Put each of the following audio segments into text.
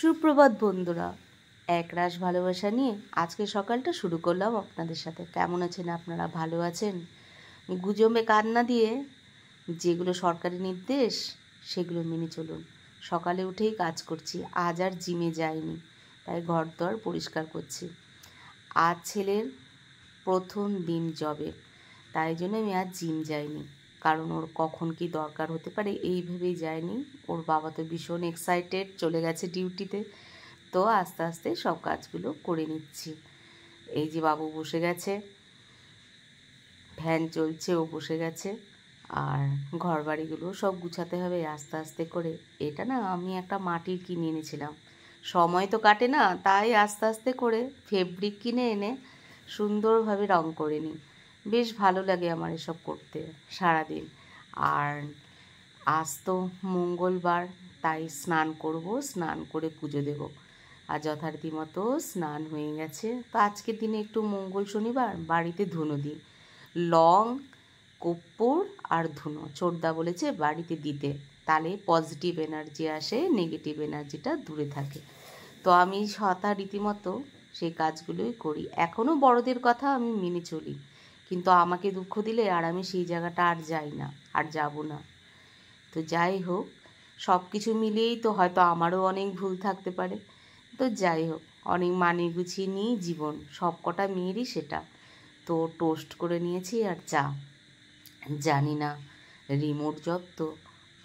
সুপ্রভাত বন্ধুরা, একরাশ ভালোবাসা নিয়ে আজকে সকালটা শুরু করলাম আপনাদের সাথে। কেমন আছেন আপনারা? ভালো আছেন? গুজবে কান না দিয়ে যেগুলো সরকারি নির্দেশ সেগুলো মেনে চলুন। সকালে উঠেই কাজ করছি, আজ আর জিমে যাইনি, তাই ঘর দর পরিষ্কার করছি। আজ ছেলের প্রথম দিন জবে, তাই জন্য আমি আজ জিম যাইনি, কারণ ওর কখন কি দরকার হতে পারে এই ভেবেই যায়নি। ওর বাবা তো ভীষণ এক্সাইটেড, চলে গেছে ডিউটিতে, তো আস্তে আস্তে সব কাজগুলো করে নিচ্ছি। এই যে বাবু বসে গেছে, ফ্যান চলছে, ও বসে গেছে, আর ঘর বাড়িগুলো সব গুছাতে হবে আস্তে আস্তে করে। এটা না আমি একটা মাটির কিনে এনেছিলাম, সময় তো কাটে না, তাই আস্তে আস্তে করে ফেব্রিক কিনে এনে সুন্দরভাবে রং করে নিই। বেশ ভালো লাগে আমার এসব করতে সারাদিন। আর আজ তো মঙ্গলবার, তাই স্নান করব, স্নান করে পুজো দেব। আর যথারীতি মতো স্নান হয়ে গেছে। তো আজকের দিনে একটু মঙ্গল শনিবার, বাড়িতে ধুনো দিই, লং, কর্পূর আর ধুনো। ছোটদা বলেছে বাড়িতে দিতে, তাহলে পজিটিভ এনার্জি আসে, নেগেটিভ এনার্জিটা দূরে থাকে। তো আমি রীতিমতো সেই কাজগুলোই করি। এখনও বড়দের কথা আমি মেনে চলি, কিন্তু আমাকে দুঃখ দিলে আর আমি সেই জায়গাটা আর যাই না, আর যাব না। তো যাই হোক, সব কিছু মিলিয়েই তো হয়তো আমারও অনেক ভুল থাকতে পারে। তো যাই হোক, অনেক মানিয়ে গুছিয়ে নিয়েই জীবন, সব কটা মেয়েরই সেটা। তো টোস্ট করে নিয়েছি আর চা। জানি না রিমোট জব তো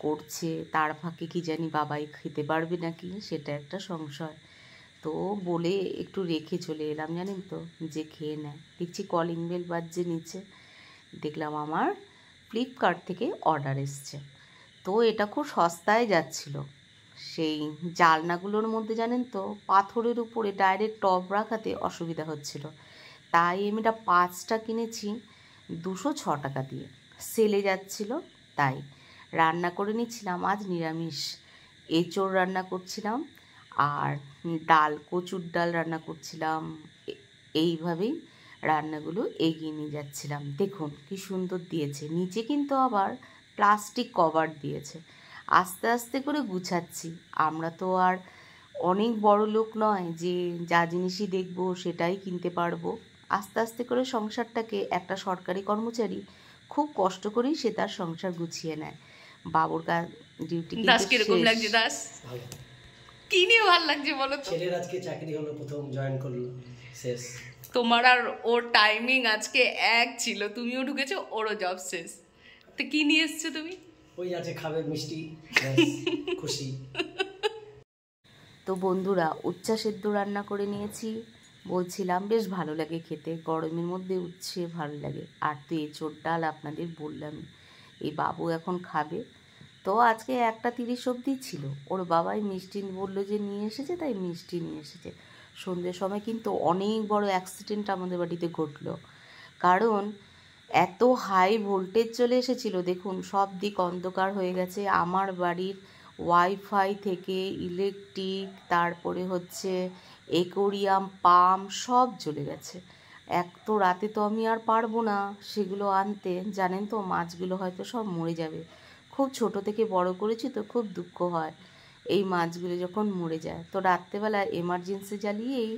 করছে, তার ফাঁকে কি জানি বাবাই খেতে পারবে নাকি, সেটা একটা সংশয়। তো বলে একটু রেখে চলে এলাম, জানেন তো, যে খেয়ে নেয়। দেখছি কলিং বেল বাজছে নিচে, দেখলাম আমার ফ্লিপকার্ট থেকে অর্ডার এসছে। তো এটা খুব সস্তায় যাচ্ছিল। সেই জালনাগুলোর মধ্যে জানেন তো পাথরের উপরে ডাইরেক্ট টব রাখাতে অসুবিধা হচ্ছিল, তাই আমি এটা 5টা কিনেছি 206 টাকা দিয়ে, সেলে যাচ্ছিল। তাই রান্না করে নিচ্ছিলাম আজ নিরামিষ, এঁচোড় রান্না করছিলাম আর ডাল, কচুর ডাল রান্না করছিলাম। এইভাবেই রান্নাগুলো এগিয়ে নিয়ে যাচ্ছিলাম। দেখুন কি সুন্দর দিয়েছে, নিচে কিন্তু আবার প্লাস্টিক কভার দিয়েছে। আস্তে আস্তে করে গুছাচ্ছি। আমরা তো আর অনেক বড় লোক নয় যে যা জিনিসই দেখবো সেটাই কিনতে পারবো। আস্তে আস্তে করে সংসারটাকে, একটা সরকারি কর্মচারী খুব কষ্ট করেই সে তার সংসার গুছিয়ে নেয়। বাবুর ডিউটি দাস কিরকম লাগছে? দাস কি নিয়ে ভালো লাগছে বলো তো? ছেলের আজকে চাকরি হলো, প্রথম জয়েন করলো, শেষ। তোমার আর ওর টাইমিং আজকে এক ছিল, তুমিও ঢুকেছো, ওরও জব শেষ। তো কি নিয়ে এসছো তুমি? ওই আছে খাবে মিষ্টি, খুশি। তো বন্ধুরা, উচ্চা সেদ্ধ রান্না করে নিয়েছি, বলছিলাম বেশ ভালো লাগে খেতে, গরমের মধ্যে উচ্ছে ভালো লাগে। আর তো এঁচোড় ডাল আপনাদের বললামই। এই বাবু এখন খাবে, তো আজকে 1:30 অবধি ছিল। ওর বাবাই মিষ্টি বললো যে নিয়ে এসেছে, তাই মিষ্টি নিয়ে এসেছে। সন্ধ্যের সময় কিন্তু অনেক বড় অ্যাক্সিডেন্ট আমাদের বাড়িতে ঘটলো, কারণ এত হাই ভোল্টেজ চলে এসেছিল। দেখুন সব দিক অন্ধকার হয়ে গেছে। আমার বাড়ির ওয়াইফাই থেকে ইলেকট্রিক, তারপরে হচ্ছে অ্যাকোয়ারিয়াম, পাম্প সব জ্বলে গেছে। এক তো রাতে তো আমি আর পারবো না সেগুলো আনতে, জানেন তো মাছগুলো হয়তো সব মরে যাবে। খুব ছোট থেকে বড় করেছি তো খুব দুঃখ হয় এই মাছগুলো যখন মরে যায়। তো রাত্রেবেলা এমার্জেন্সি জ্বালিয়েই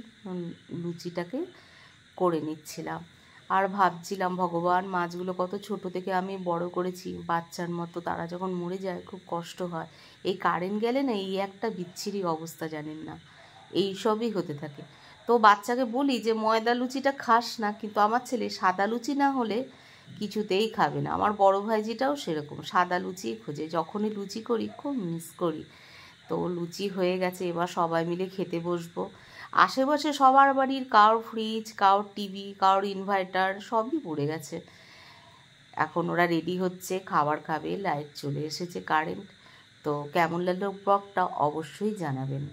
লুচিটাকে করে নিচ্ছিলাম। আর ভাবছিলাম, ভগবান, মাছগুলো কত ছোট থেকে আমি বড় করেছি বাচ্চার মতো, তারা যখন মরে যায় খুব কষ্ট হয়। এই কারেন্ট গেলে না এই একটা বিচ্ছিরি অবস্থা, জানেন না, এই সবই হতে থাকে। তো বাচ্চাকে বলি যে ময়দা লুচিটা খাস না, কিন্তু আমার ছেলে সাদা লুচি না হলে কিছুতেই খাবে না। আমার বড় ভাইজিটাও সেরকম, সাদা লুচিই খোঁজে। যখনই লুচি করি খুব মিস করি। তো লুচি হয়ে গেছে, এবার সবাই মিলে খেতে বসবো। আশেপাশে সবার বাড়ির কারোর ফ্রিজ, কারোর টিভি, কারোর ইনভার্টার সবই পড়ে গেছে। এখন ওরা রেডি হচ্ছে, খাবার খাবে, লাইট চলে এসেছে, কারেন্ট। তো কেমন লাগলো ব্লগটা অবশ্যই জানাবেন।